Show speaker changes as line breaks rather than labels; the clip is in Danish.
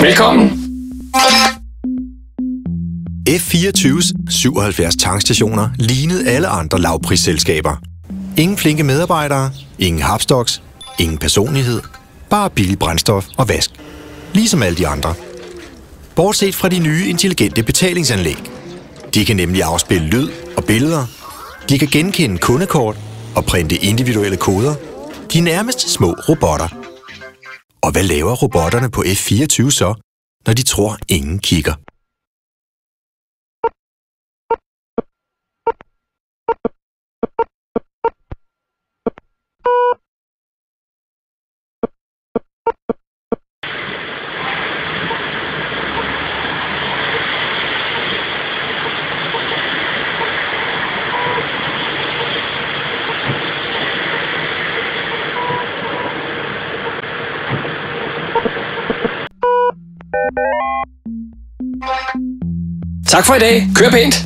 Velkommen.
F24's 77 tankstationer lignede alle andre lavprisselskaber. Ingen flinke medarbejdere, ingen hapstocks, ingen personlighed, bare billig brændstof og vask. Ligesom alle de andre. Bortset fra de nye intelligente betalingsanlæg. De kan nemlig afspille lyd og billeder. De kan genkende kundekort og printe individuelle koder. De er nærmest små robotter. Og hvad laver robotterne på F24 så, når de tror, ingen kigger?
Tak for i dag. Kør pænt.